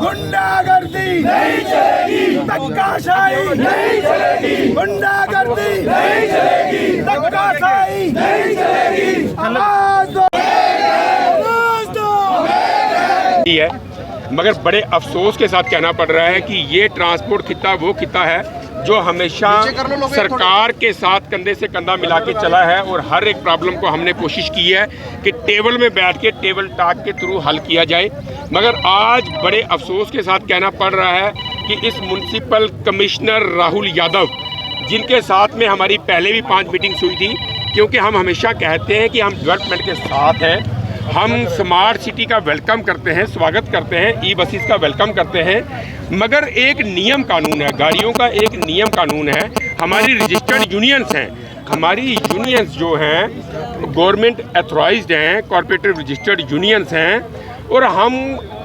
गुंडागर्दी नहीं चलेगी, धक्काशाही नहीं चलेगी, गुंडागर्दी नहीं चलेगी, धक्काशाही नहीं चलेगी। आवाज दो, है। मगर बड़े अफसोस के साथ कहना पड़ रहा है कि ये ट्रांसपोर्ट खिता वो खिता है जो हमेशा सरकार के साथ कंधे से कंधा मिला के चला है और हर एक प्रॉब्लम को हमने कोशिश की है कि टेबल में बैठ के टेबल टॉक के थ्रू हल किया जाए। मगर आज बड़े अफसोस के साथ कहना पड़ रहा है कि इस म्युनिसिपल कमिश्नर राहुल यादव, जिनके साथ में हमारी पहले भी 5 मीटिंग्स हुई थी, क्योंकि हम हमेशा कहते हैं कि हम डेवलपमेंट के साथ हैं, हम स्मार्ट सिटी का वेलकम करते हैं, स्वागत करते हैं, ई बसेस का वेलकम करते हैं, मगर एक नियम कानून है, गाड़ियों का एक नियम कानून है। हमारी रजिस्टर्ड यूनियंस हैं, हमारी यूनियंस जो हैं गवर्नमेंट अथॉराइज्ड हैं, कॉर्पोरेटिव रजिस्टर्ड यूनियंस हैं, और हम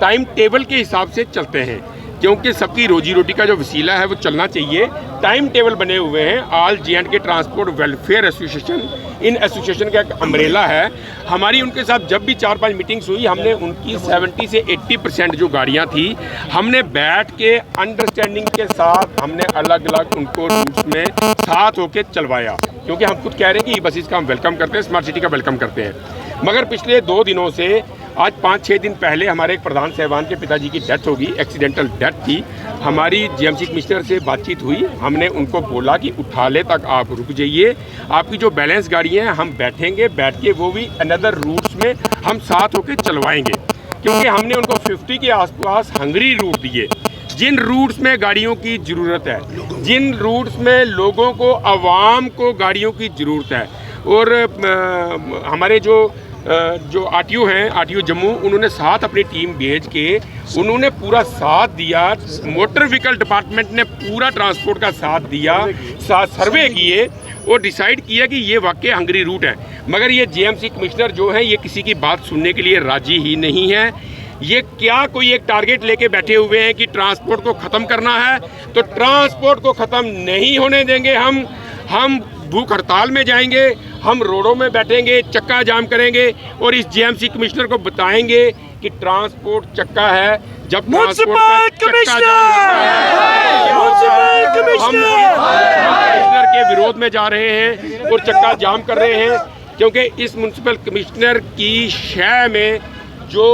टाइम टेबल के हिसाब से चलते हैं, क्योंकि सबकी रोजी रोटी का जो वसीला है वो चलना चाहिए। टाइम टेबल बने हुए हैं। All J&K transport welfare association, in association का एक अम्ब्रेला है। हमारी उनके साथ जब भी 4-5 मीटिंग्स हुई, हमने उनकी 70 से 80% जो गाड़ियां थी, हमने बैठ के अंडरस्टैंडिंग के साथ हमने अलग अलग उनको रूट्स में साथ होकर चलवाया, क्योंकि हम खुद कह रहे हैं कि ई बसेस का हम वेलकम करते हैं, स्मार्ट सिटी का वेलकम करते हैं। मगर पिछले 2 दिनों से, आज 5-6 दिन पहले हमारे एक प्रधान साहबान के पिताजी की डेथ होगी, एक्सीडेंटल डेथ थी। हमारी GMC कमिश्नर से बातचीत हुई, हमने उनको बोला कि उठाले तक आप रुक जाइए, आपकी जो बैलेंस गाड़ी हैं हम बैठेंगे, बैठ के वो भी अनदर रूट्स में हम साथ होकर चलवाएंगे, क्योंकि हमने उनको 50 के आसपास हंगरी रूट दिए, जिन रूट्स में गाड़ियों की ज़रूरत है, जिन रूट्स में लोगों को, आवाम को गाड़ियों की ज़रूरत है। और हमारे जो RTO हैं, RTO जम्मू, उन्होंने साथ अपनी टीम भेज के उन्होंने पूरा साथ दिया। मोटर व्हीकल डिपार्टमेंट ने पूरा ट्रांसपोर्ट का साथ दिया, सर्वे किए और डिसाइड किया कि ये वाकई हंगरी रूट है। मगर ये JMC कमिश्नर जो है, ये किसी की बात सुनने के लिए राजी ही नहीं है। ये क्या कोई एक टारगेट लेके बैठे हुए हैं कि ट्रांसपोर्ट को ख़त्म करना है, तो ट्रांसपोर्ट को ख़त्म नहीं होने देंगे। हम भूख हड़ताल में जाएंगे, हम रोडों में बैठेंगे, चक्का जाम करेंगे और इस JMC कमिश्नर को बताएंगे कि ट्रांसपोर्ट चक्का है। जब ट्रांसपोर्ट का चक्का जाम होता है, हम कमिश्नर के विरोध में जा रहे हैं और चक्का जाम कर रहे हैं, क्योंकि इस म्युनिसिपल कमिश्नर की शय में जो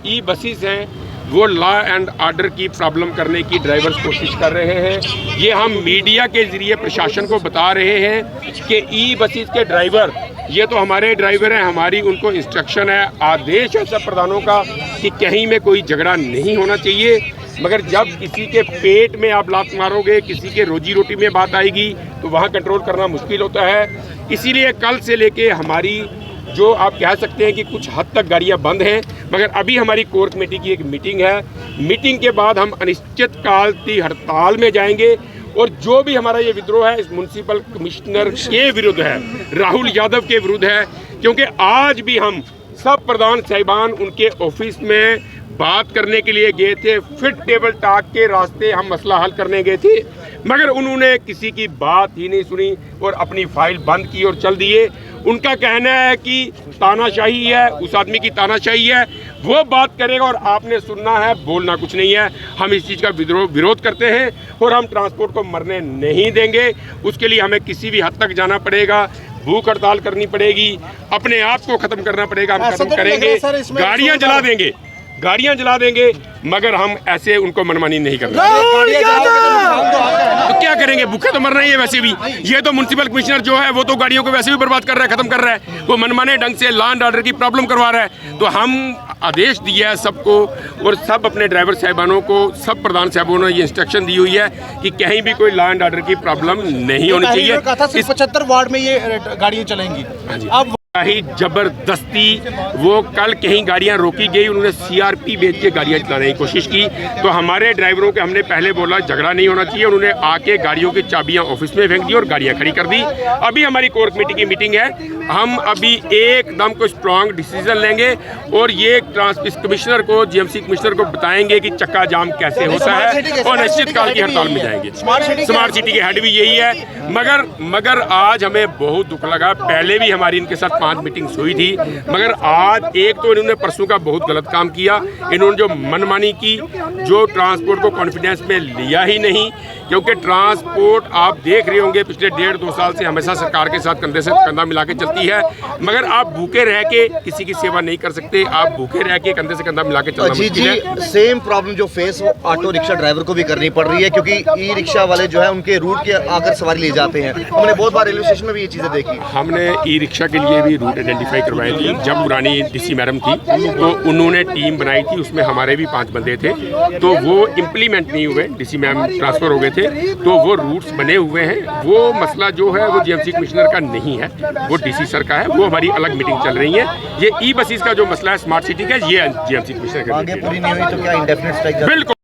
ई बसेस हैं वो लॉ एंड ऑर्डर की प्रॉब्लम करने की ड्राइवर्स कोशिश कर रहे हैं। ये हम मीडिया के ज़रिए प्रशासन को बता रहे हैं कि ई बसेस के ड्राइवर, ये तो हमारे ड्राइवर हैं, हमारी उनको इंस्ट्रक्शन है, आदेश है सब प्रधानों का कि कहीं में कोई झगड़ा नहीं होना चाहिए। मगर जब किसी के पेट में आप लात मारोगे, किसी के रोजी रोटी में बात आएगी, तो वहाँ कंट्रोल करना मुश्किल होता है। इसीलिए कल से लेके हमारी जो आप कह सकते हैं कि कुछ हद तक गाड़ियां बंद हैं, मगर अभी हमारी कोर कमेटी की एक मीटिंग है। मीटिंग के बाद हम अनिश्चितकाल की हड़ताल में जाएंगे और जो भी हमारा ये विद्रोह है इस म्युनिसिपल कमिश्नर के विरुद्ध है, राहुल यादव के विरुद्ध है, क्योंकि आज भी हम सब प्रधान साहिबान उनके ऑफिस में बात करने के लिए गए थे, फिर टेबल टॉक के रास्ते हम मसला हल करने गए थे, मगर उन्होंने किसी की बात ही नहीं सुनी और अपनी फाइल बंद की और चल दिए। उनका कहना है कि तानाशाही है, उस आदमी की तानाशाही है, वो बात करेगा और आपने सुनना है, बोलना कुछ नहीं है। हम इस चीज़ का विरोध करते हैं और हम ट्रांसपोर्ट को मरने नहीं देंगे। उसके लिए हमें किसी भी हद तक जाना पड़ेगा, भूख हड़ताल करनी पड़ेगी, अपने आप को ख़त्म करना पड़ेगा। हम खत्म करेंगे, गाड़ियाँ जला देंगे, मगर हम ऐसे उनको मनमानी नहीं करेंगे। तो क्या करेंगे, भूखे तो मरना ही है। वैसे भी ये तो म्युनिसिपल कमिश्नर जो है वो तो गाड़ियों को वैसे भी बर्बाद कर रहा है, खत्म कर रहा है, वो मनमाने ढंग से लॉ एंड ऑर्डर की प्रॉब्लम करवा रहा है। तो हम आदेश दिया है सबको और सब अपने ड्राइवर साहिबानों को, सब प्रधान साहबों ने ये इंस्ट्रक्शन दी हुई है कि कहीं भी कोई लॉ एंड ऑर्डर की प्रॉब्लम नहीं होनी चाहिए। 75 वार्ड में ये गाड़ियाँ चलेंगी। अब ही जबरदस्ती वो कल कहीं गाड़ियां रोकी गई, उन्होंने CRP भेज के गाड़ियां चलाने की कोशिश की। तो हमारे ड्राइवरों के हमने पहले बोला झगड़ा नहीं होना चाहिए, उन्होंने आके गाड़ियों की चाबियां ऑफिस में फेंक दी और गाड़ियां खड़ी कर दी। अभी हमारी कोर कमेटी की मीटिंग है, हम अभी एकदम को स्ट्रॉन्ग डिसीजन लेंगे और ये इस कमिश्नर को, GMC कमिश्नर को बताएंगे कि चक्का जाम कैसे होता है और अनिश्चितकाल की हड़ताल में जाएंगे। स्मार्ट सिटी के हेड भी यही है। मगर आज हमें बहुत दुख लगा, पहले भी हमारी इनके साथ 4-5 मीटिंग्स हुई थी, मगर आज एक तो इन्होंने परसों का बहुत गलत काम किया। इन्होंने जो मनमानी की, जो ट्रांसपोर्ट को कॉन्फिडेंस में लिया ही नहीं, क्योंकि ट्रांसपोर्ट आप देख रहे होंगे पिछले 1.5-2 साल से हमेशा सरकार के साथ कंधे से कंधा मिला के चलती है, मगर आप भूखे रह के किसी की सेवा नहीं कर सकते। आप भूखे रह के कंधे से कंधा मिला के चलना मुश्किल है। सेम प्रॉब्लम जो फेस वो ऑटो रिक्शा ड्राइवर को भी करनी पड़ रही है, क्योंकि ई रिक्शा वाले जो है उनके रूट के आकर सवारी ले जाते हैं। हमने बहुत बार रेलवे स्टेशन में भी ये चीज़ें देखी। हमने ई रिक्शा के लिए भी रूट आइडेंटिफाई करवाई थी। जब पुरानी डीसी मैडम थी तो उन्होंने टीम बनाई थी, उसमें हमारे भी 5 बंदे थे, तो वो इम्प्लीमेंट नहीं हुए। डीसी मैम ट्रांसफ़र हो गए थे, तो वो रूट्स बने हुए हैं। वो मसला जो है वो जीएमसी कमिश्नर का नहीं है, वो डीसी सर का है। वो हमारी अलग मीटिंग चल रही है। ये ई बसेस का जो मसला है स्मार्ट सिटी का, ये जीएमसी कमिश्नर का आगे पूरी नहीं हुई तो क्या इंडेफिनिट स्ट्राइक? बिल्कुल।